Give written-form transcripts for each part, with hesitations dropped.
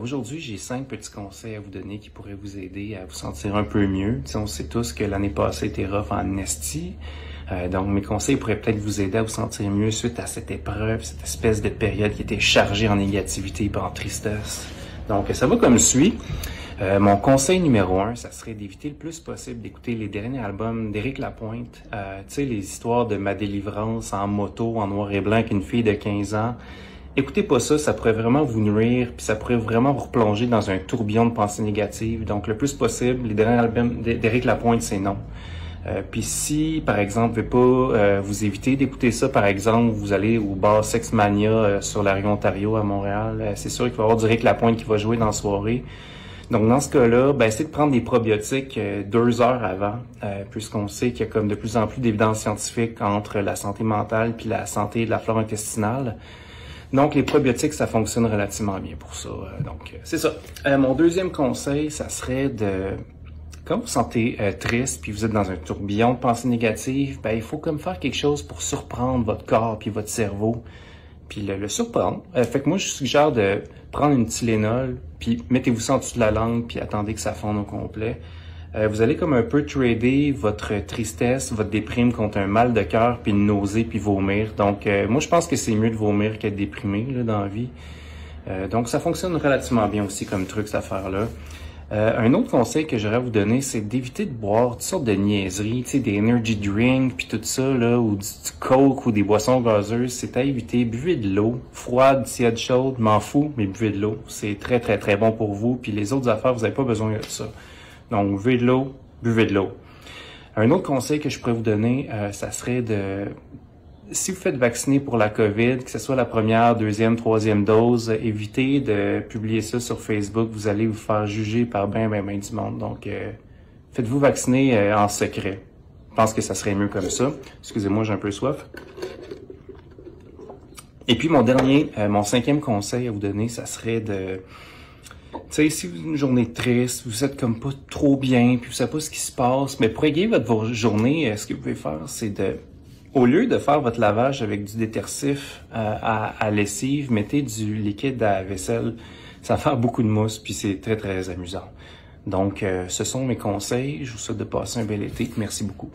Aujourd'hui, j'ai 5 petits conseils à vous donner qui pourraient vous aider à vous sentir un peu mieux. T'sais, on sait tous que l'année passée était rough en esti. Donc, mes conseils pourraient peut-être vous aider à vous sentir mieux suite à cette épreuve, cette espèce de période qui était chargée en négativité et en tristesse. Donc, ça va comme suit. Mon conseil numéro 1, ça serait d'éviter le plus possible d'écouter les derniers albums d'Éric Lapointe. Tu sais, les histoires de ma délivrance en moto, en noir et blanc avec une fille de 15 ans. Écoutez pas ça, ça pourrait vraiment vous nuire, puis ça pourrait vraiment vous replonger dans un tourbillon de pensées négatives. Donc, le plus possible, les derniers albums d'Éric Lapointe, c'est non. Puis si, par exemple, vous ne pouvez pas vous éviter d'écouter ça, par exemple, vous allez au bar Sexmania sur la rue Ontario à Montréal, c'est sûr qu'il va y avoir du Éric Lapointe qui va jouer dans la soirée. Donc, dans ce cas-là, essayez de prendre des probiotiques 2 heures avant, puisqu'on sait qu'il y a comme de plus en plus d'évidence scientifique entre la santé mentale puis la santé de la flore intestinale. Donc, les probiotiques, ça fonctionne relativement bien pour ça. Donc, c'est ça. Mon deuxième conseil, ça serait de... Quand vous vous sentez triste, puis vous êtes dans un tourbillon de pensées négatives, il faut comme faire quelque chose pour surprendre votre corps puis votre cerveau, puis le surprendre. Fait que moi, je suggère de prendre une Tylenol, puis mettez-vous ça en dessous de la langue, puis attendez que ça fonde au complet. Vous allez comme un peu trader votre tristesse, votre déprime contre un mal de cœur, puis une nausée, puis vomir. Donc, moi, je pense que c'est mieux de vomir qu'être déprimé là, dans la vie. Donc, ça fonctionne relativement bien aussi comme truc, cette affaire-là. Un autre conseil que j'aurais à vous donner, c'est d'éviter de boire toutes sortes de niaiseries, tu sais, des energy drinks, puis tout ça, là, ou du coke, ou des boissons gazeuses. C'est à éviter. Buvez de l'eau, froide, tiède, chaude, m'en fous, mais buvez de l'eau. C'est très, très, très bon pour vous. Puis les autres affaires, vous n'avez pas besoin de ça. Donc, buvez de l'eau, buvez de l'eau. Un autre conseil que je pourrais vous donner, ça serait de... Si vous faites vacciner pour la COVID, que ce soit la première, deuxième, troisième dose, évitez de publier ça sur Facebook. Vous allez vous faire juger par ben du monde. Donc, faites-vous vacciner en secret. Je pense que ça serait mieux comme ça. Excusez-moi, j'ai un peu soif. Et puis, mon 5e conseil à vous donner, ça serait de... Tu sais, si vous avez une journée triste, vous êtes comme pas trop bien, puis vous savez pas ce qui se passe, mais pour égayer votre journée, ce que vous pouvez faire, c'est de... Au lieu de faire votre lavage avec du détersif à lessive, mettez du liquide à vaisselle. Ça va faire beaucoup de mousse, puis c'est très, très amusant. Donc, ce sont mes conseils. Je vous souhaite de passer un bel été. Merci beaucoup.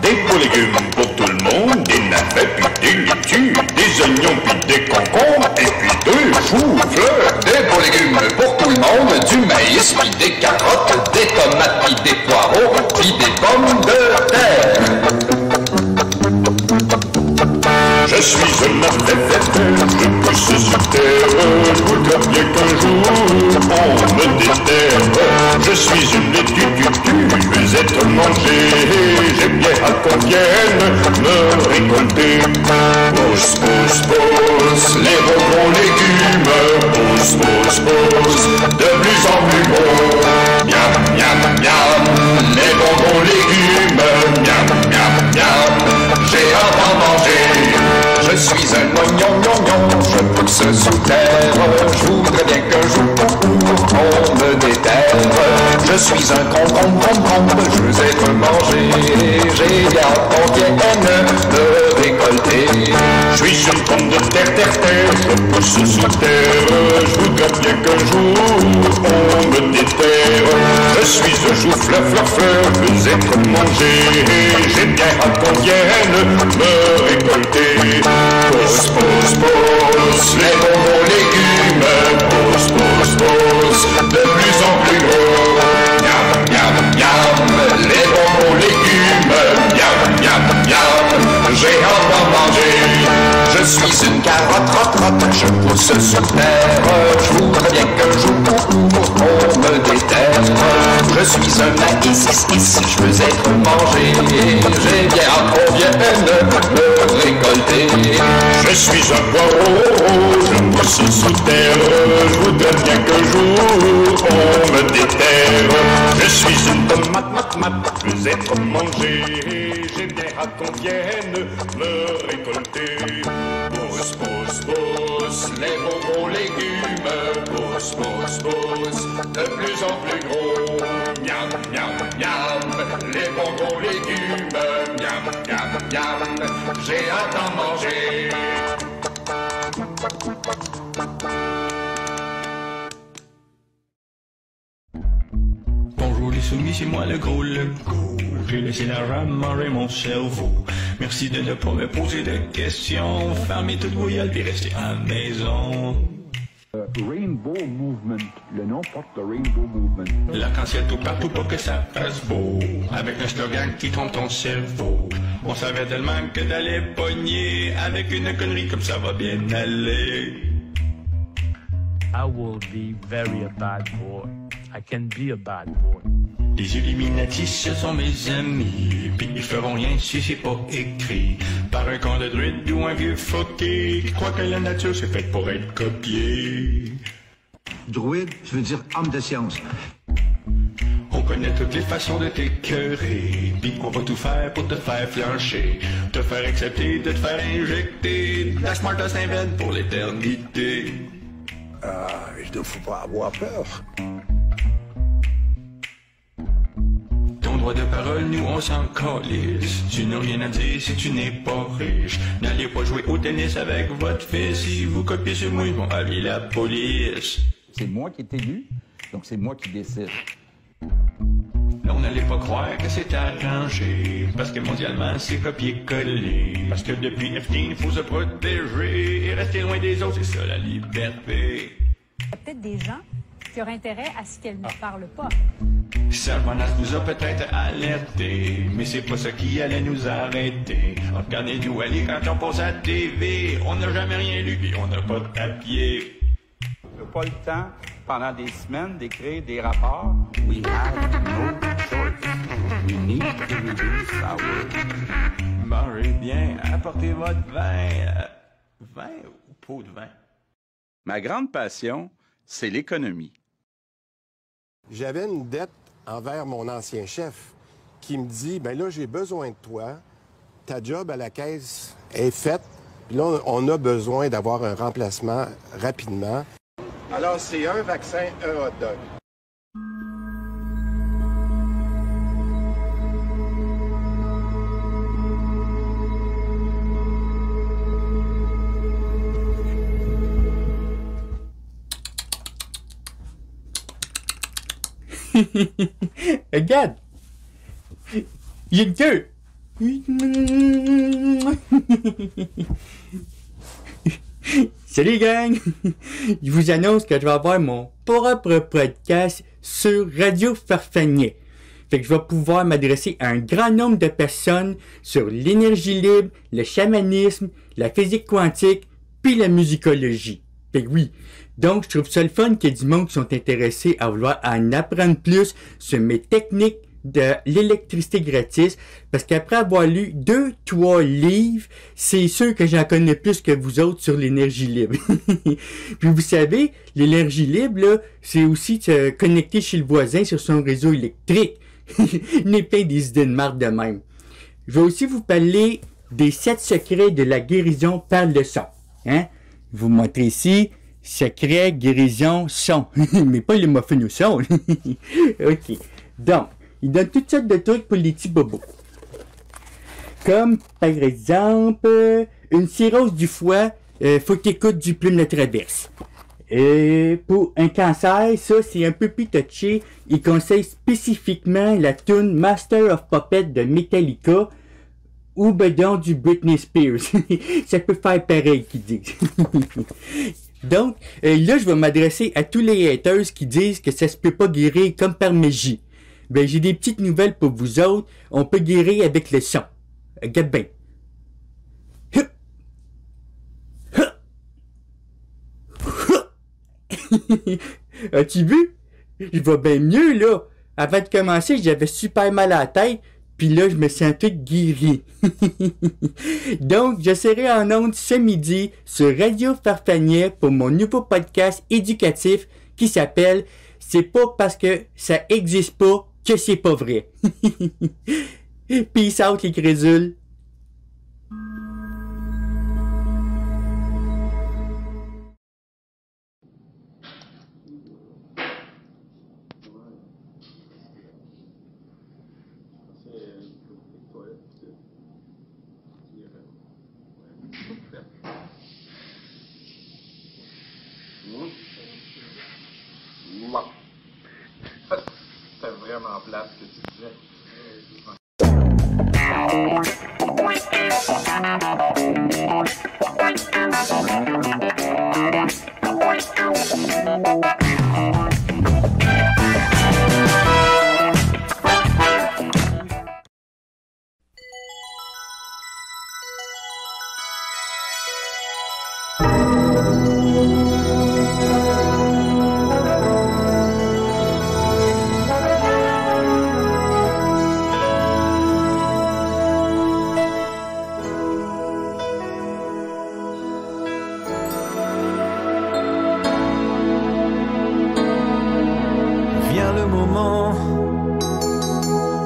Des beaux légumes pour tout le monde, des navets puis des laitues, des oignons puis des concombres, et puis des choux-fleurs. Des beaux légumes pour tout le monde, du maïs puis des carottes, des tomates puis des poireaux, puis des pommes de terre. Je suis un affaire, je pousse sur terre, je voudrais bien qu'un jour on me déterre. Je suis une laitue, je veux être mangée, j'ai bien à qu'on vienne me récolter. Pousse, pousse, pousse, les bonbons légumes, pousse, pousse, pousse, de plus en plus gros. Miam, miam, miam, les bonbons légumes, miam, miam, miam, j'ai hâte d'en manger. Je suis un oignon, je pousse sous terre. Je voudrais bien qu'un jour on me déterre. Je suis un concombre, je veux être mangé. J'ai hâte qu'on vienne me récolter. Je suis une pomme de terre, je pousse sous terre. Je voudrais bien qu'un jour on me déterre. Je suis un chou-fleur, je veux être mangé. J'ai bien hâte qu'on vienne me récolter. Pousse, pousse, pousse, les bonbons légumes, pousse, pousse, pousse, de plus en plus gros. Miam, miam, miam, les bonbons légumes, miam, miam, miam, j'ai hâte d'en manger. Je suis une carotte, rotte, je pousse sur terre. Je voudrais bien qu'un jour on me déterre. Je suis un maïs, je veux être mangé. J'ai bien hâte qu'on vienne me récolter. Je suis un poireau, je pousse sous terre. Je voudrais bien qu'un jour on me déterre. Je suis une tomate, je veux être mangé. J'ai bien hâte qu'on vienne me récolter. Pousse, pousse, pousse, les bonbons légumes. Pousse, pousse, pousse, de plus en plus gros. Miam, miam, miam, les bonbons légumes. Miam, miam, miam, j'ai hâte d'en manger. Bonjour les soumis, c'est moi le gros. J'ai laissé la rame manger mon cerveau. Merci de ne pas me poser de questions. Fermez toute vos gueules puis restez à la maison. Rainbow Movement. Le nom porte le Rainbow Movement. L'arc-en-ciel tout partout pour que ça fasse beau. Avec un slogan qui trompe ton cerveau. On savait tellement que d'aller pogner. Avec une connerie comme ça va bien aller. I will be very a bad boy. I can be a bad boy. Les Illuminati, ce sont mes amis. Pis ils feront rien si c'est pas écrit par un camp de druide ou un vieux fucké qui croit que la nature c'est faite pour être copiée. Druide, je veux dire homme de science. On connaît toutes les façons de t'écœurer, pis on va tout faire pour te faire flancher, te faire accepter, de te faire injecter la smartest invent pour l'éternité. Il ne faut pas avoir peur. Ton droit de parole, nous on s'en calisse. Tu n'as rien à dire si tu n'es pas riche. N'allez pas jouer au tennis avec votre fils. Si vous copiez sur moi, ils vont appeler la police. C'est moi qui est élu, donc c'est moi qui décide. Là, on n'allait pas croire que c'est arrangé, parce que mondialement, c'est copier-coller. Parce que depuis Epstein, il faut se protéger et rester loin des autres, c'est ça la liberté. Il y a peut-être des gens qui auraient intérêt à ce qu'elle ne parle pas. Servanas nous a peut-être alertés, mais c'est pas ça qui allait nous arrêter. Regardez-nous aller quand on passe à la TV, on n'a jamais rien lu et on n'a pas de papier. On n'a pas le temps, pendant des semaines, d'écrire des rapports. We have no choice. We need to reduce our... Mangez bien, apportez votre vin. Vin ou pot de vin? Ma grande passion, c'est l'économie. J'avais une dette envers mon ancien chef qui me dit, ben là, j'ai besoin de toi, ta job à la caisse est faite, puis là, on a besoin d'avoir un remplacement rapidement. Alors, c'est un vaccin, un hot dog. Regarde! J'ai le cœur! Salut gang! Je vous annonce que je vais avoir mon propre podcast sur Radio Farfagnet. Fait que je vais pouvoir m'adresser à un grand nombre de personnes sur l'énergie libre, le chamanisme, la physique quantique, puis la musicologie. Fait que oui. Donc, je trouve ça le fun qu'il y ait du monde qui sont intéressés à vouloir en apprendre plus sur mes techniques de l'électricité gratis, parce qu'après avoir lu 2-3 livres, c'est sûr que j'en connais plus que vous autres sur l'énergie libre. Puis vous savez, l'énergie libre, là, c'est aussi se connecter chez le voisin sur son réseau électrique. N'est pas des idées de marde de même. Je vais aussi vous parler des 7 secrets de la guérison par le son. Hein? Je vais vous montrer ici. Secret, guérison, son. Mais pas les muffins au son. OK. Donc, il donne toutes sortes de trucs pour les petits bobos. Comme, par exemple, une cirrhose du foie, faut que t'écoutes du Plume de Traverse. Pour un cancer, ça, c'est un peu plus touché. Il conseille spécifiquement la tune Master of Puppet de Metallica ou bedon du Britney Spears. Ça peut faire pareil, qu'ils disent. Donc, là, je vais m'adresser à tous les haters qui disent que ça se peut pas guérir comme par magie. Ben, j'ai des petites nouvelles pour vous autres. On peut guérir avec le son. Regarde bien. As-tu vu? Je vais bien mieux, là. Avant de commencer, j'avais super mal à la tête. Puis là, je me sens tout guéri. Donc, je serai en ondes ce midi sur Radio Farfagnet pour mon nouveau podcast éducatif qui s'appelle « C'est pas parce que ça existe pas que c'est pas vrai ». Peace out les crédules.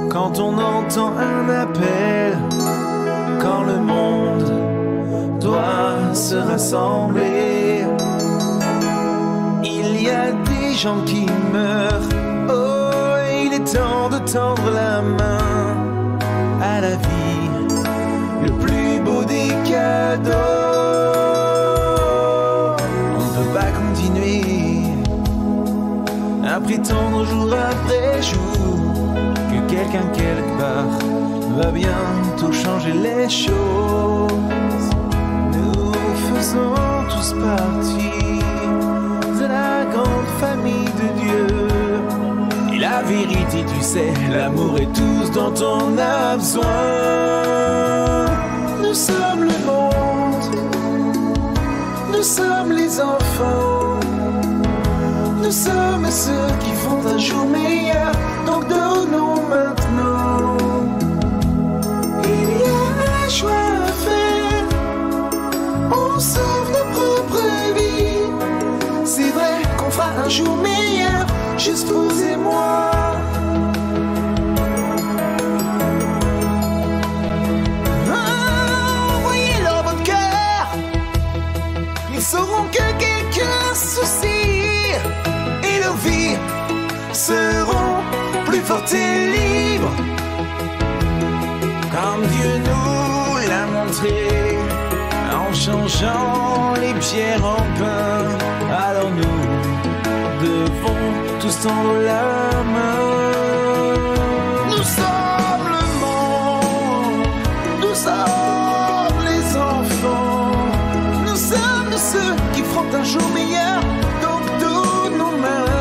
Quand on entend un appel, quand le monde doit se rassembler, il y a des gens qui meurent. Oh, il est temps de tendre la main à la vie, le plus beau des cadeaux. On ne peut pas continuer à prétendre jour après jour que quelqu'un quelque part va bientôt changer les choses. Nous faisons tous partie de la grande famille de Dieu. Et la vérité, tu sais, l'amour est tout ce dont on a besoin. Nous sommes le monde, nous sommes les enfants, nous sommes ceux qui font un jour meilleur. Donc donnons maintenant. Il y a un choix à faire. On sauve nos propres vies. C'est vrai qu'on fera un jour meilleur, juste vous et moi. Envoyez-leur votre cœur. Ils sauront que quelqu'un se soucie. Et leurs vies seront plus fortes et libres, comme Dieu nous l'a montré, en changeant les pierres en pain. Alors nous devons tous tendre la main. Nous sommes le monde, nous sommes les enfants, nous sommes ceux qui feront un jour meilleur. Donc donnons maintenant.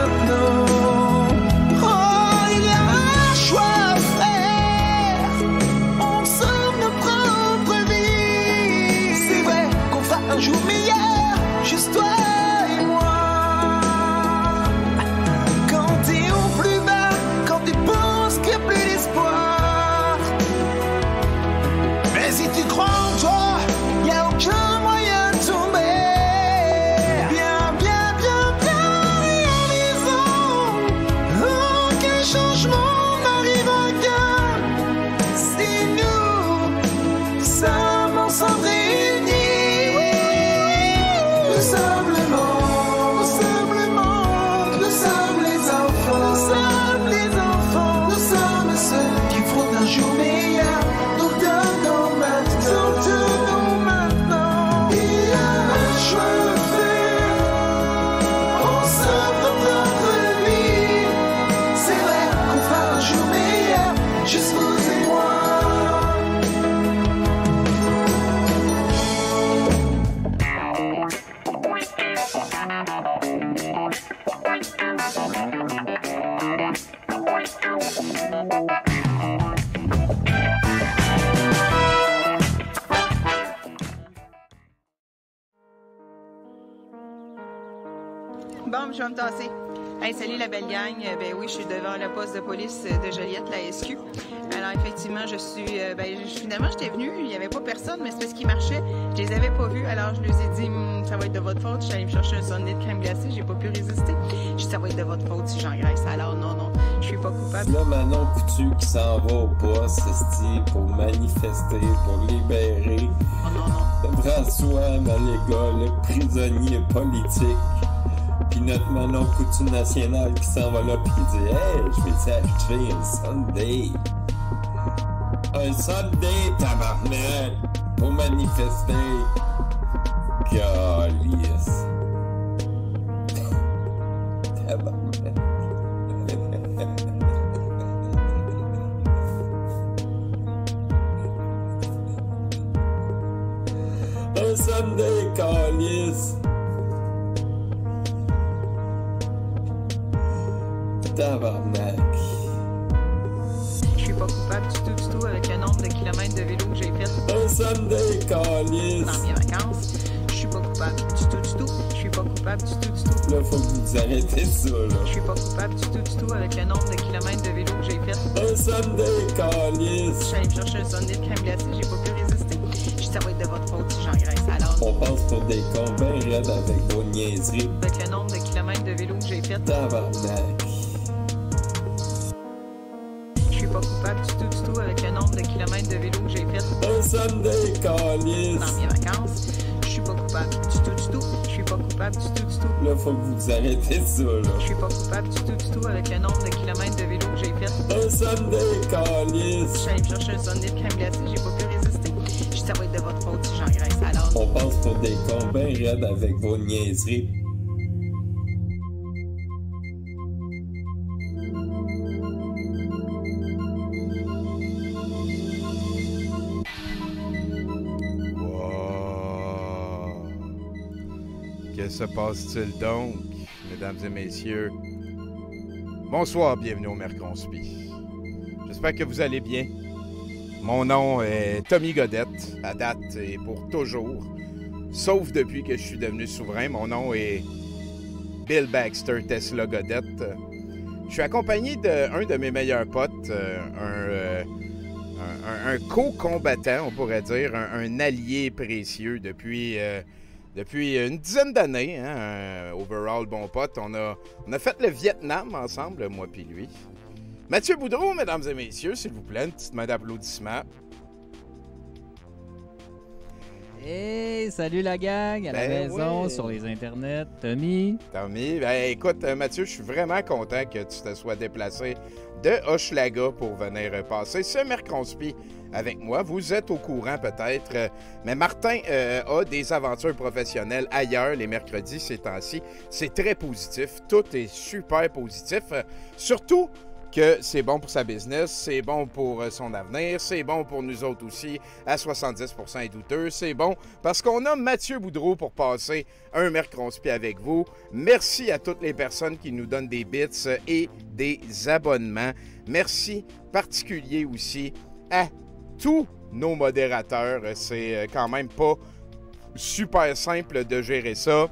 Un jour meilleur, juste toi et moi. Quand t'es au plus bas, quand tu penses qu'il n'y a plus d'espoir, mais si tu crois en toi, il n'y a aucun moyen de tomber. Bien, bien, bien, bien réalisant, aucun changement n'arrive à gain. Si nous sommes ensemble réunis. Nous sommes le monde, nous sommes le monde, nous sommes les enfants, nous sommes les enfants, nous sommes ceux qui feront un jour meilleur. Donc donnons maintenant, donnons maintenant. Il y a un choix à faire, on sauve nos propres vies. C'est vrai qu'on fera un jour meilleur, juste vous et moi. Bon, je vais me tasser. Hey, salut la belle gang. Ben oui, je suis devant le poste de police de Joliette, la SQ. Alors effectivement, finalement, j'étais venue, il n'y avait pas personne, mais c'est parce qu'ils marchaient. Je les avais pas vus, alors je leur ai dit, ça va être de votre faute. Je suis allée me chercher un sundae de crème glacée, j'ai pas pu résister. Je dis, ça va être de votre faute si j'engraisse. Alors non, je suis pas coupable. Là, Manon Coutu qui s'en va au poste, pour manifester, pour libérer. Oh non. François Maléga, le prisonnier politique. Puis notre Manon Coutu national qui s'en va là pis qui dit « Hey, je vais t'acheter un Sunday. Un Sunday, tabarnak, pour manifester. » Calice. Tabarnak. Sunday, calice. Tabarnak. Je suis pas coupable du tout avec le nombre de kilomètres de vélo que j'ai fait. Un Sunday, calice. Dans mes vacances. Je suis pas coupable du tout. Je suis pas coupable du tout. Là, faut que vous arrêtez ça, là. Je suis pas coupable du tout avec le nombre de kilomètres de vélo que j'ai fait. Un Sunday, calice. Je suis allée me chercher un sundae de crème glacée, j'ai pas pu résister. Ça va être de votre faute si j'engraisse alors. On passe pour des cons bien raides avec vos niaiseries. Avec le nombre de kilomètres de vélo que j'ai fait. Tabarnak. Je suis pas coupable du tout avec le nombre de kilomètres de vélo que j'ai fait. Un Sunday, calice. Dans mes vacances. Je suis pas coupable du tout. Je suis pas coupable du tout. Là, faut que vous arrêtez ça, là. Je suis pas coupable du tout avec le nombre de kilomètres de vélo que j'ai fait. Un Sunday, calice. Je suis allée me chercher un sundae de crème glacée, j'ai pas pu résister. Ça va être de votre faute si j'engraisse alors. On passe pour des cons bien raides avec vos niaiseries. Que se passe-t-il donc, mesdames et messieurs? Bonsoir, bienvenue au Mercronspi. J'espère que vous allez bien. Mon nom est Tommy Godette, à date et pour toujours. Sauf depuis que je suis devenu souverain, mon nom est Bill Baxter Tesla Godette. Je suis accompagné d'un de mes meilleurs potes, un co-combattant, on pourrait dire, un allié précieux depuis une dizaine d'années, hein, un overall bon pote. On a fait le Vietnam ensemble, moi puis lui. Mathieu Boudreau, mesdames et messieurs, s'il vous plaît, une petite main d'applaudissement. Hey, salut la gang, à la maison, sur les internets. Tommy, écoute, Mathieu, je suis vraiment content que tu te sois déplacé de Hochelaga pour venir passer ce Mercronspi avec moi. Vous êtes au courant peut-être, mais Martin a des aventures professionnelles ailleurs les mercredis ces temps-ci. C'est très positif, tout est super positif, surtout que c'est bon pour sa business, c'est bon pour son avenir, c'est bon pour nous autres aussi, à 70% et douteux, c'est bon parce qu'on a Mathieu Boudreau pour passer un Mercronspi avec vous. Merci à toutes les personnes qui nous donnent des bits et des abonnements. Merci particulier aussi à tous nos modérateurs. C'est quand même pas super simple de gérer ça.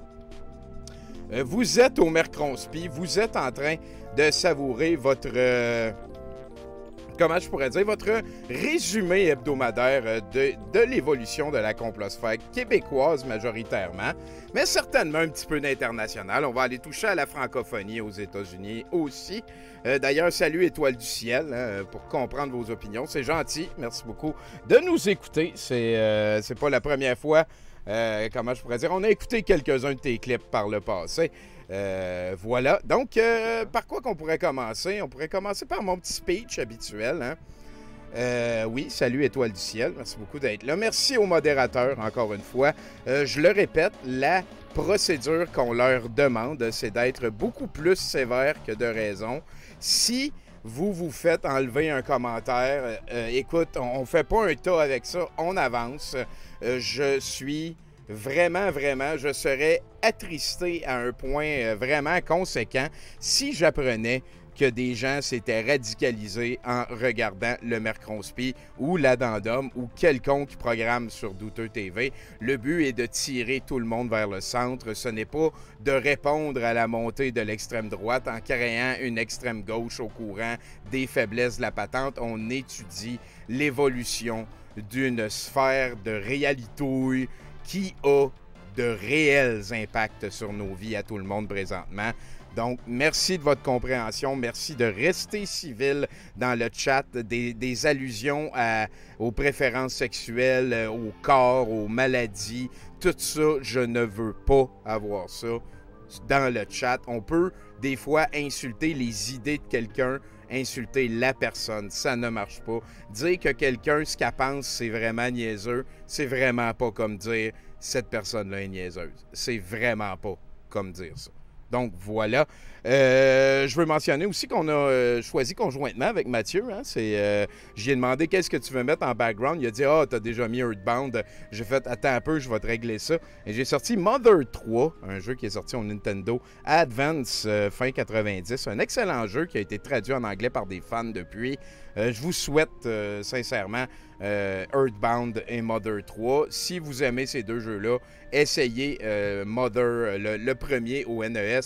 Vous êtes au Mercronspi, vous êtes en train de savourer votre, comment je pourrais dire, votre résumé hebdomadaire de l'évolution de la complosphère québécoise majoritairement, mais certainement un petit peu d'international. On va aller toucher à la francophonie aux États-Unis aussi. D'ailleurs, salut Étoile du Ciel, hein, pour comprendre vos opinions. C'est gentil, merci beaucoup de nous écouter. C'est pas la première fois, comment je pourrais dire, on a écouté quelques-uns de tes clips par le passé. Voilà. Donc, par quoi qu'on pourrait commencer? On pourrait commencer par mon petit speech habituel. Hein? Oui, salut Étoile du Ciel. Merci beaucoup d'être là. Merci aux modérateurs, encore une fois. Je le répète, la procédure qu'on leur demande, c'est d'être beaucoup plus sévère que de raison. Si vous vous faites enlever un commentaire, écoute, on fait pas un tas avec ça, on avance. Je suis... Vraiment, je serais attristé à un point vraiment conséquent si j'apprenais que des gens s'étaient radicalisés en regardant le Mercronspi ou l'Addendum ou quelconque programme sur Douteux TV. Le but est de tirer tout le monde vers le centre. Ce n'est pas de répondre à la montée de l'extrême droite en créant une extrême gauche au courant des faiblesses de la patente. On étudie l'évolution d'une sphère de réalité qui a de réels impacts sur nos vies à tout le monde présentement. Donc, merci de votre compréhension. Merci de rester civil dans le chat. Des allusions aux préférences sexuelles, au corps, aux maladies. Tout ça, je ne veux pas avoir ça dans le chat. On peut, des fois, insulter les idées de quelqu'un, insulter la personne. Ça ne marche pas. Dire que quelqu'un, ce qu'elle pense, c'est vraiment niaiseux, c'est vraiment pas comme dire « cette personne-là est niaiseuse ». C'est vraiment pas comme dire ça. Donc, voilà. Je veux mentionner aussi qu'on a choisi conjointement avec Mathieu. Hein, j'y ai demandé qu'est-ce que tu veux mettre en background. Il a dit « Ah, t'as déjà mis Earthbound. » J'ai fait « Attends un peu, je vais te régler ça. » Et j'ai sorti Mother 3, un jeu qui est sorti au Nintendo Advance fin 90. Un excellent jeu qui a été traduit en anglais par des fans depuis. Je vous souhaite sincèrement Earthbound et Mother 3. Si vous aimez ces deux jeux-là, essayez Mother, le premier au NES,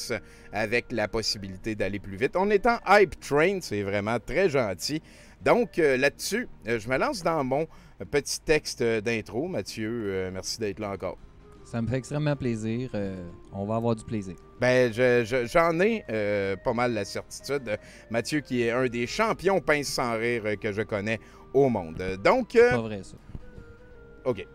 avec la possibilité d'aller plus vite. On est en Hype Train, c'est vraiment très gentil. Donc là-dessus, je me lance dans mon petit texte d'intro. Mathieu, merci d'être là encore. Ça me fait extrêmement plaisir. On va avoir du plaisir. Ben, j'en ai pas mal la certitude. Mathieu, qui est un des champions pince sans rire que je connais au monde. Donc, c'est pas vrai, ça. OK.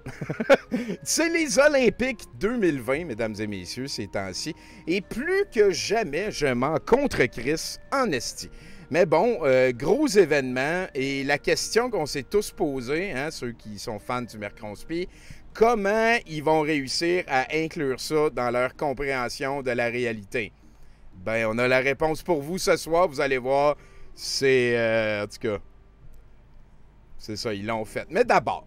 C'est les Olympiques 2020, mesdames et messieurs, ces temps-ci. Et plus que jamais, je m'en contre-Chris en esti. Mais bon, gros événement. Et la question qu'on s'est tous posée, hein, ceux qui sont fans du Mercronspi, comment ils vont réussir à inclure ça dans leur compréhension de la réalité? Ben, on a la réponse pour vous ce soir. Vous allez voir, c'est... en tout cas, c'est ça, ils l'ont fait. Mais d'abord,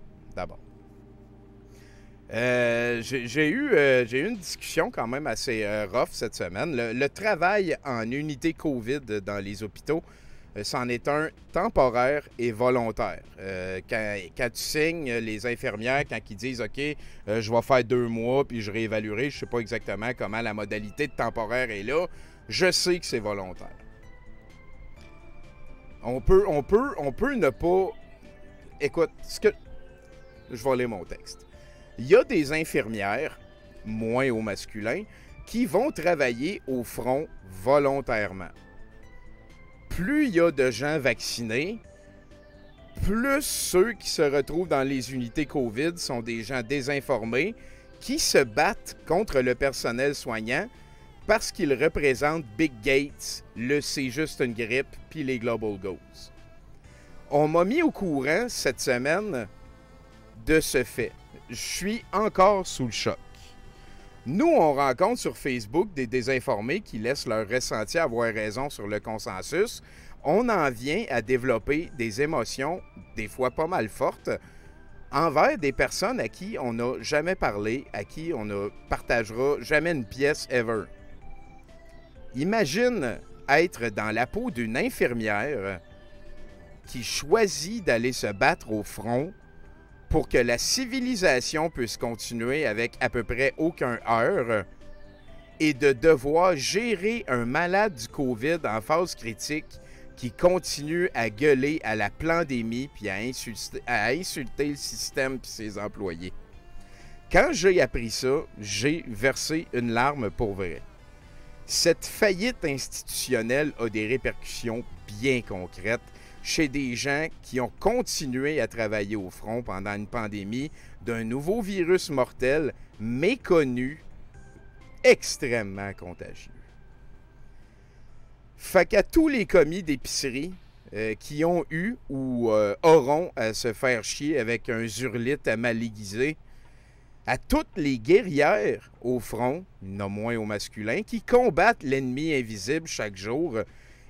j'ai eu une discussion quand même assez rough cette semaine. Le travail en unité COVID dans les hôpitaux, c'en est un temporaire et volontaire. Quand tu signes, les infirmières, quand ils disent « OK, je vais faire 2 mois, puis je réévaluerai », je ne sais pas exactement comment la modalité de temporaire est là, je sais que c'est volontaire. On peut ne pas... Écoute, je vais lire mon texte. Il y a des infirmières, moins au masculin, qui vont travailler au front volontairement. Plus il y a de gens vaccinés, plus ceux qui se retrouvent dans les unités COVID sont des gens désinformés qui se battent contre le personnel soignant parce qu'ils représentent Big Gates, le c'est juste une grippe, puis les Global Goals. On m'a mis au courant cette semaine de ce fait. Je suis encore sous le choc. Nous, on rencontre sur Facebook des désinformés qui laissent leur ressenti avoir raison sur le consensus. On en vient à développer des émotions, des fois pas mal fortes, envers des personnes à qui on n'a jamais parlé, à qui on ne partagera jamais une pièce ever. Imagine être dans la peau d'une infirmière qui choisit d'aller se battre au front pour que la civilisation puisse continuer avec à peu près aucun heurt et de devoir gérer un malade du COVID en phase critique qui continue à gueuler à la pandémie puis à insulter le système et ses employés. Quand j'ai appris ça, j'ai versé une larme pour vrai. Cette faillite institutionnelle a des répercussions bien concrètes chez des gens qui ont continué à travailler au front pendant une pandémie d'un nouveau virus mortel méconnu, extrêmement contagieux. Fait qu'à tous les commis d'épicerie qui ont eu ou auront à se faire chier avec un zurlite à mal aiguisé, à toutes les guerrières au front, non moins au masculin, qui combattent l'ennemi invisible chaque jour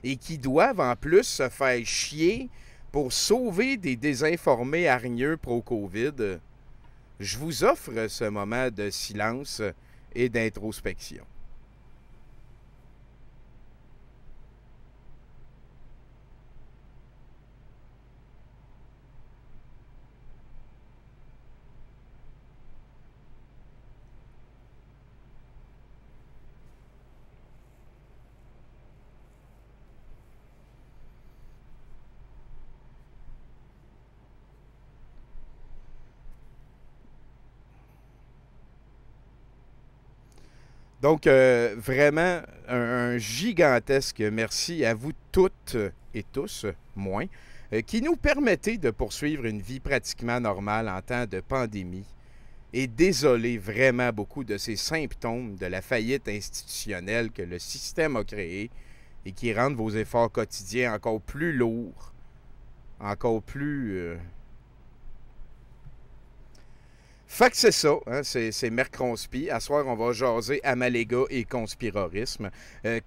et qui doivent en plus se faire chier pour sauver des désinformés hargneux pro-COVID, je vous offre ce moment de silence et d'introspection. Donc, vraiment, un gigantesque merci à vous toutes et tous, moins, qui nous permettez de poursuivre une vie pratiquement normale en temps de pandémie et désolé vraiment beaucoup de ces symptômes de la faillite institutionnelle que le système a créée et qui rendent vos efforts quotidiens encore plus lourds, encore plus... Fait que c'est ça, hein, c'est Mercronspi. À soir, on va jaser Amaléga et conspirorisme.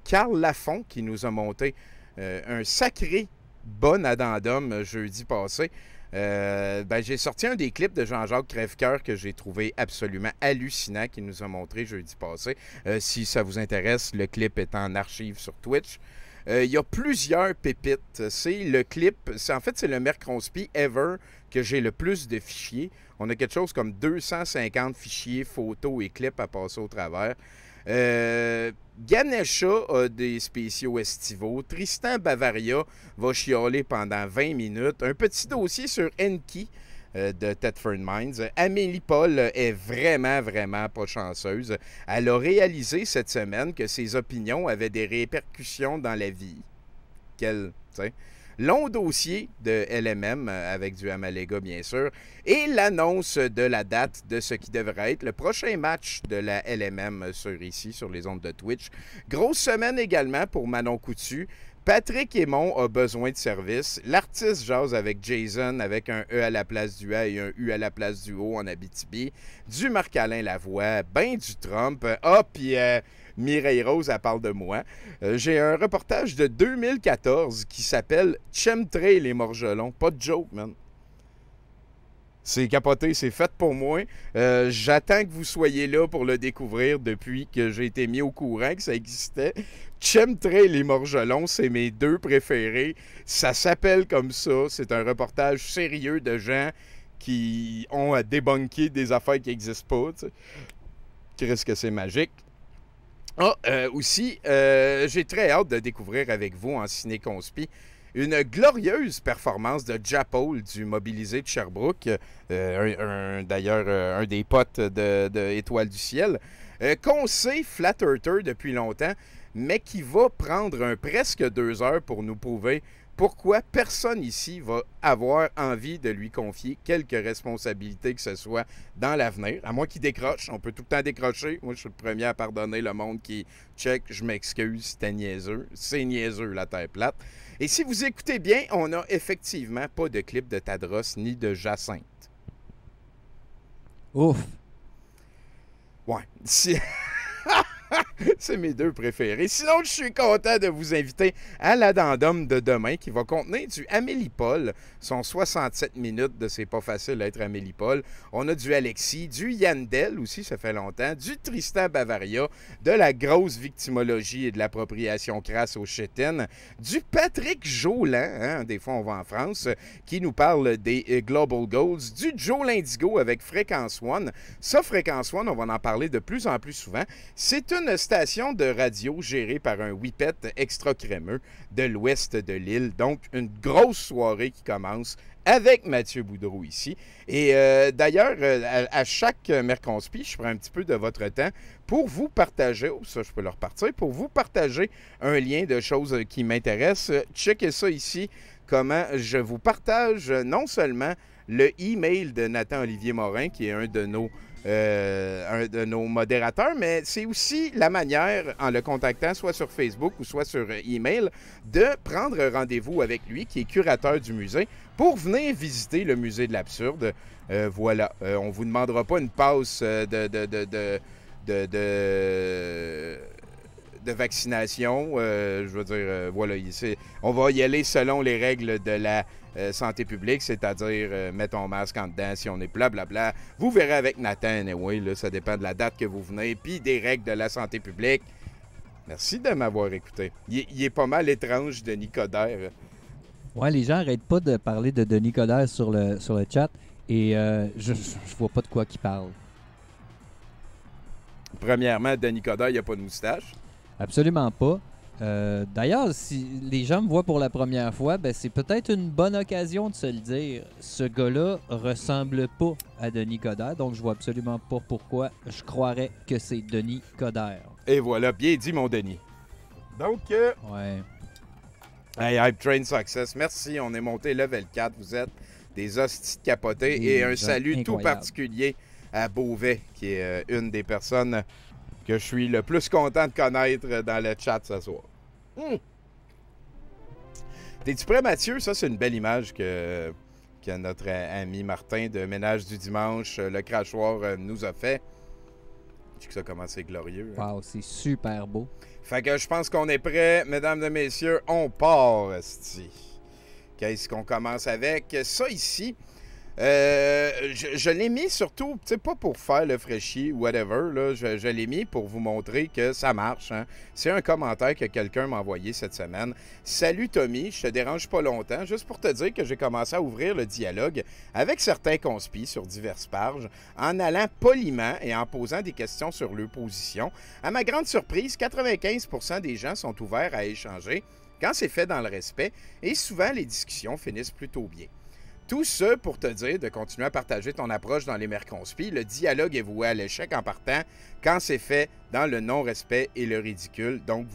Carl Lafont qui nous a monté un sacré bon addendum jeudi passé. J'ai sorti un des clips de Jean-Jacques Crèvecoeur que j'ai trouvé absolument hallucinant qu'il nous a montré jeudi passé. Si ça vous intéresse, le clip est en archive sur Twitch. Il y a plusieurs pépites. C'est le clip, c'est le Mercronspi ever que j'ai le plus de fichiers. On a quelque chose comme 250 fichiers, photos et clips à passer au travers. Ganesha a des spéciaux estivaux. Tristan Bavaria va chialer pendant 20 minutes. Un petit dossier sur Enki de Thetford Mines. Amélie Paul est vraiment, vraiment pas chanceuse. Elle a réalisé cette semaine que ses opinions avaient des répercussions dans la vie. Long dossier de LMM avec du Amaléga, bien sûr, et l'annonce de la date de ce qui devrait être le prochain match de la LMM sur les ondes de Twitch. Grosse semaine également pour Manon Coutu. Patrick Aymon a besoin de service. L'artiste jase avec Jason avec un E à la place du A et un U à la place du O en Abitibi. Du Marc-Alain Lavoie, ben du Trump. Puis Mireille Rose, elle parle de moi. J'ai un reportage de 2014 qui s'appelle « Chemtrail les Morgelons ». Pas de joke, man. C'est capoté, c'est fait pour moi. J'attends que vous soyez là pour le découvrir depuis que j'ai été mis au courant que ça existait. Chemtrail les Morgelons, c'est mes deux préférés. Ça s'appelle comme ça. C'est un reportage sérieux de gens qui ont à débunker des affaires qui n'existent pas. Qu'est-ce que c'est magique. Aussi, j'ai très hâte de découvrir avec vous en ciné-conspi une glorieuse performance de Japol du Mobilisé de Sherbrooke, d'ailleurs un des potes de Étoile du Ciel, qu'on sait Flat Earther depuis longtemps, mais qui va prendre presque 2 heures pour nous prouver pourquoi personne ici va avoir envie de lui confier quelque responsabilité que ce soit dans l'avenir. À moins qu'il décroche, on peut tout le temps décrocher. Moi, je suis le premier à pardonner le monde qui check, je m'excuse, c'était niaiseux. C'est niaiseux, la terre plate. Et si vous écoutez bien, on n'a effectivement pas de clip de Tadros ni de Jacinthe. Ouf! Ouais. C'est mes deux préférés. Sinon, je suis content de vous inviter à l'addendum de demain qui va contenir du Amélie Paul. Son 67 minutes de C'est pas facile d'être Amélie Paul. On a du Alexis, du Yandel aussi, ça fait longtemps, du Tristan Bavaria, de la grosse victimologie et de l'appropriation crasse au chétine, du Patrick Jolan, hein, des fois on va en France, qui nous parle des Global Goals, du Joe Lindigo avec Fréquence One. Ça, Fréquence One, on va en parler de plus en plus souvent. C'est une station de radio gérée par un whippet extra crémeux de l'ouest de l'île. Donc, une grosse soirée qui commence avec Mathieu Boudreau ici. Et d'ailleurs, à chaque Mercronspi, je prends un petit peu de votre temps pour vous partager, ça je peux le repartir, pour vous partager un lien de choses qui m'intéressent. Checkez ça ici, comment je vous partage non seulement le email de Nathan-Olivier Morin, qui est un de nos modérateurs, mais c'est aussi la manière, en le contactant soit sur Facebook ou soit sur email, de prendre rendez-vous avec lui, qui est curateur du musée, pour venir visiter le musée de l'absurde. Voilà, on ne vous demandera pas une passe de vaccination. Je veux dire, voilà, on va y aller selon les règles de la santé publique, c'est-à-dire mets ton masque en dedans si on est blablabla. Vous verrez avec Nathan, anyway, là, ça dépend de la date que vous venez, puis des règles de la santé publique. Merci de m'avoir écouté. Il est pas mal étrange, Denis Coderre. Ouais, les gens n'arrêtent pas de parler de Denis Coderre sur le chat, et je vois pas de quoi qu'ils parlent. Premièrement, Denis Coderre, il n'y a pas de moustache. Absolument pas. D'ailleurs, si les gens me voient pour la première fois, ben c'est peut-être une bonne occasion de se le dire. Ce gars-là ressemble pas à Denis Coderre, donc je vois absolument pas pourquoi je croirais que c'est Denis Coderre. Et voilà, bien dit, mon Denis. Donc, ouais. Hey, Hype Train Success, merci, on est monté level 4, vous êtes des hosties de capotés. Et un salut tout particulier à Beauvais, qui est une des personnes que je suis le plus content de connaître dans le chat ce soir. T'es-tu prêt, Mathieu? Ça, c'est une belle image que que notre ami Martin de Ménage du Dimanche, le crachoir, nous a fait. Tu sais que ça commence à être glorieux. Hein? Wow, c'est super beau. Fait que je pense qu'on est prêts, mesdames et messieurs, on part, esti. Qu'est-ce qu'on commence avec? Ça ici, je l'ai mis surtout, tu sais, pas pour faire le fraîchier ou whatever, là, je l'ai mis pour vous montrer que ça marche. Hein. C'est un commentaire que quelqu'un m'a envoyé cette semaine. Salut Tommy, je te dérange pas longtemps, juste pour te dire que j'ai commencé à ouvrir le dialogue avec certains conspis sur diverses pages, en allant poliment et en posant des questions sur leur position. À ma grande surprise, 95% des gens sont ouverts à échanger quand c'est fait dans le respect, et souvent les discussions finissent plutôt bien. Tout ça pour te dire de continuer à partager ton approche dans les merconspis. Le dialogue est voué à l'échec en partant quand c'est fait dans le non-respect et le ridicule. Donc,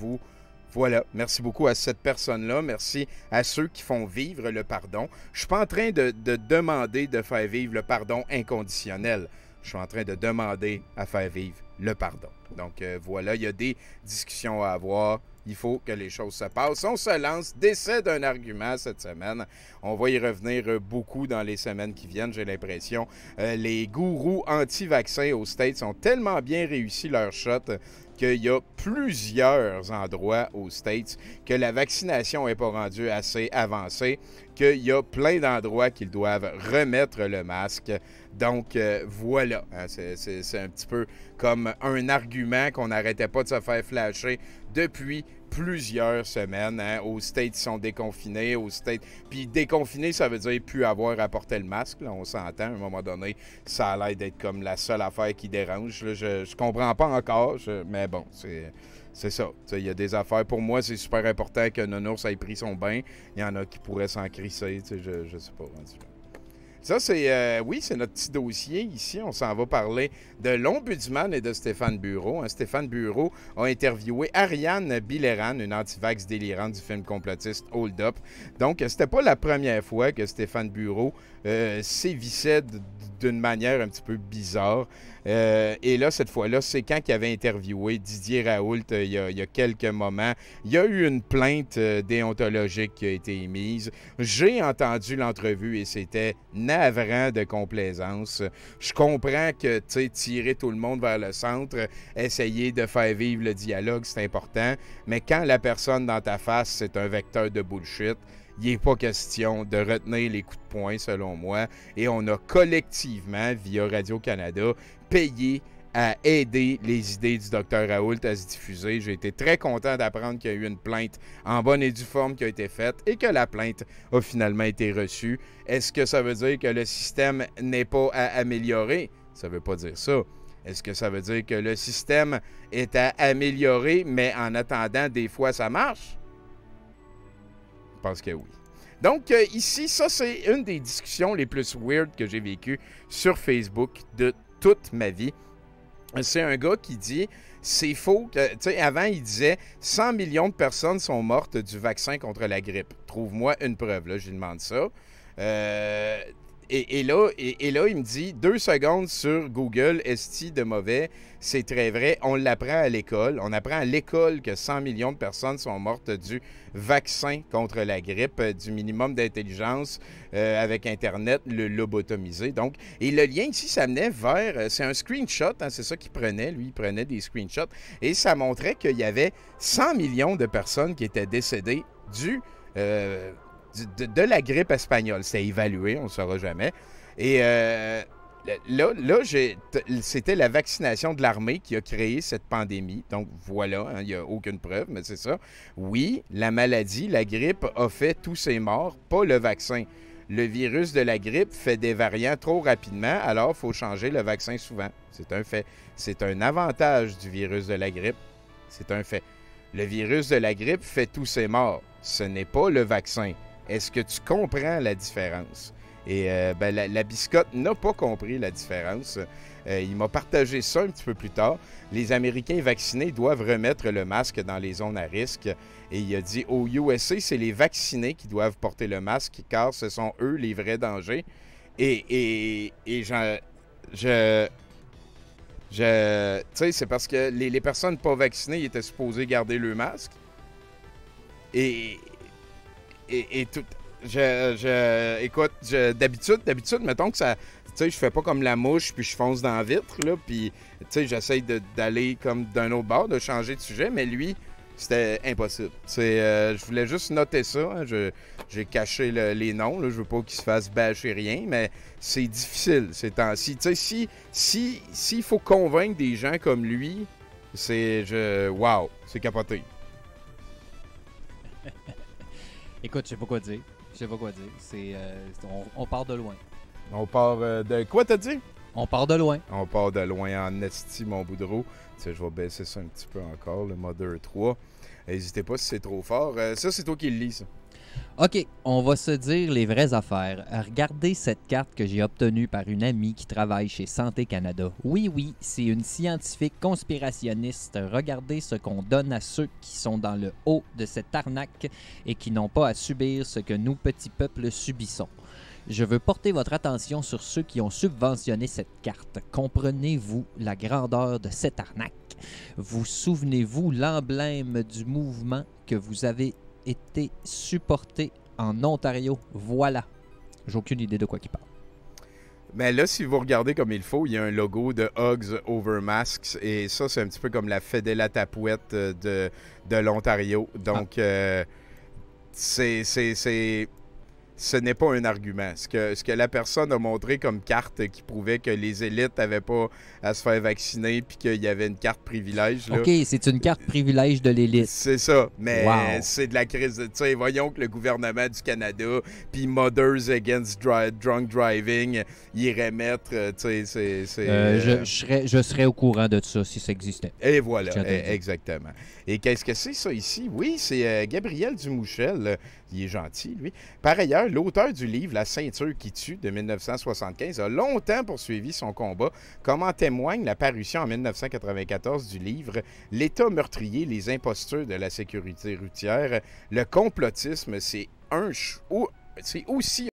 voilà. Merci beaucoup à cette personne-là. Merci à ceux qui font vivre le pardon. Je ne suis pas en train de demander de faire vivre le pardon inconditionnel. Je suis en train de demander à faire vivre le pardon. Donc, voilà, il y a des discussions à avoir. Il faut que les choses se passent. On se lance. Décès d'un argument cette semaine. On va y revenir beaucoup dans les semaines qui viennent, j'ai l'impression. Les gourous anti-vaccins aux States ont tellement bien réussi leur shot qu'il y a plusieurs endroits aux States que la vaccination n'est pas rendue assez avancée, qu'il y a plein d'endroits qu'ils doivent remettre le masque. Donc, voilà. Hein, c'est un petit peu comme un argument qu'on n'arrêtait pas de se faire flasher depuis plusieurs semaines. Hein. Aux States, ils sont déconfinés. Aux States... Puis déconfinés, ça veut dire plus avoir à porter le masque. Là, on s'entend. À un moment donné, ça a l'air d'être comme la seule affaire qui dérange. Là, je comprends pas encore, mais bon, c'est ça. Il y a des affaires. Pour moi, c'est super important que Nounours ait pris son bain. Il y en a qui pourraient s'en crisser. Je sais pas. Ça, c'est c'est notre petit dossier ici. On s'en va parler de l'Ombudsman et de Stéphane Bureau. Hein, Stéphane Bureau a interviewé Ariane Bileran, une anti-vax délirante du film complotiste Hold Up. Donc, c'était pas la première fois que Stéphane Bureau sévissait d'une manière un petit peu bizarre. Et là, cette fois-là, c'est quand il avait interviewé Didier Raoult il y a quelques moments. Il y a eu une plainte déontologique qui a été émise. J'ai entendu l'entrevue et c'était navrant de complaisance. Je comprends que, tu sais, tirer tout le monde vers le centre, essayer de faire vivre le dialogue, c'est important. Mais quand la personne dans ta face, c'est un vecteur de bullshit, il n'est pas question de retenir les coups de poing, selon moi. Et on a collectivement, via Radio-Canada, payé à aider les idées du Dr Raoult à se diffuser. J'ai été très content d'apprendre qu'il y a eu une plainte en bonne et due forme qui a été faite et que la plainte a finalement été reçue. Est-ce que ça veut dire que le système n'est pas à améliorer? Ça ne veut pas dire ça. Est-ce que ça veut dire que le système est à améliorer, mais en attendant, des fois, ça marche? Je pense que oui. Donc, ici, ça, c'est une des discussions les plus weird que j'ai vécues sur Facebook de toute ma vie. C'est un gars qui dit, c'est faux. Tu sais, avant, il disait 100 millions de personnes sont mortes du vaccin contre la grippe. Trouve-moi une preuve. Là, je lui demande ça. Et là, il me dit 2 secondes sur Google, esti de mauvais, c'est très vrai. On l'apprend à l'école. On apprend à l'école que 100 millions de personnes sont mortes du vaccin contre la grippe, du minimum d'intelligence avec Internet, le lobotomisé. Donc, et le lien ici, ça menait vers, c'est un screenshot, hein, c'est ça qu'il prenait. Lui, il prenait des screenshots et ça montrait qu'il y avait 100 millions de personnes qui étaient décédées de la grippe espagnole. C'est évalué, on ne le saura jamais. Et là c'était la vaccination de l'armée qui a créé cette pandémie. Donc voilà, il n'y a aucune preuve, mais c'est ça. Oui, la maladie, la grippe a fait tous ces morts, pas le vaccin. Le virus de la grippe fait des variants trop rapidement, alors il faut changer le vaccin souvent. C'est un fait. C'est un avantage du virus de la grippe. C'est un fait. Le virus de la grippe fait tous ces morts. Ce n'est pas le vaccin. Est-ce que tu comprends la différence? Et la biscotte n'a pas compris la différence. Il m'a partagé ça un petit peu plus tard. Les Américains vaccinés doivent remettre le masque dans les zones à risque. Et il a dit, au USA, c'est les vaccinés qui doivent porter le masque, car ce sont eux les vrais dangers. Tu sais, c'est parce que les personnes pas vaccinées, ils étaient supposés garder le masque. Et tout... Écoute, d'habitude, mettons que ça... Tu sais, je fais pas comme la mouche, puis je fonce dans la vitre, là, puis, tu sais, j'essaye d'aller comme d'un autre bord, de changer de sujet, mais lui, c'était impossible. Je voulais juste noter ça. Hein, j'ai caché les noms, là, je veux pas qu'il se fasse bâcher rien, mais c'est difficile ces temps-ci. Tu sais, s'il faut convaincre des gens comme lui, wow, c'est capoté. Écoute, je sais pas quoi dire. On part de loin. On part de quoi, t'as dit? On part de loin. On part de loin en esti, mon boudreau. Tu sais, je vais baisser ça un petit peu encore, le Mother 3. N'hésitez pas si c'est trop fort. Ça, c'est toi qui le lis, ça. OK, on va se dire les vraies affaires. Regardez cette carte que j'ai obtenue par une amie qui travaille chez Santé Canada. Oui, c'est une scientifique conspirationniste. Regardez ce qu'on donne à ceux qui sont dans le haut de cette arnaque et qui n'ont pas à subir ce que nous, petits peuples, subissons. Je veux porter votre attention sur ceux qui ont subventionné cette carte. Comprenez-vous la grandeur de cette arnaque? Vous souvenez-vous l'emblème du mouvement que vous avez été supporté en Ontario? Voilà. J'ai aucune idée de quoi il parle. Mais là, si vous regardez comme il faut, il y a un logo de Hugs Over Masks et ça, c'est un petit peu comme la Fédéla Tapouette de l'Ontario. Donc, ce n'est pas un argument. Ce que la personne a montré comme carte qui prouvait que les élites n'avaient pas à se faire vacciner puis qu'il y avait une carte privilège. Là. OK, c'est une carte privilège de l'élite. C'est ça, mais c'est de la crise. Tu sais, voyons que le gouvernement du Canada puis Mothers Against Drunk Driving irait mettre, tu sais, je serais au courant de ça si ça existait. Et voilà, exactement. Et qu'est-ce que c'est ça ici? Oui, c'est Gabriel Dumouchel. Il est gentil, lui. Par ailleurs, l'auteur du livre « La ceinture qui tue » de 1975 a longtemps poursuivi son combat, comme en témoigne la parution en 1994 du livre « L'État meurtrier, les impostures de la sécurité routière. Le complotisme, c'est aussi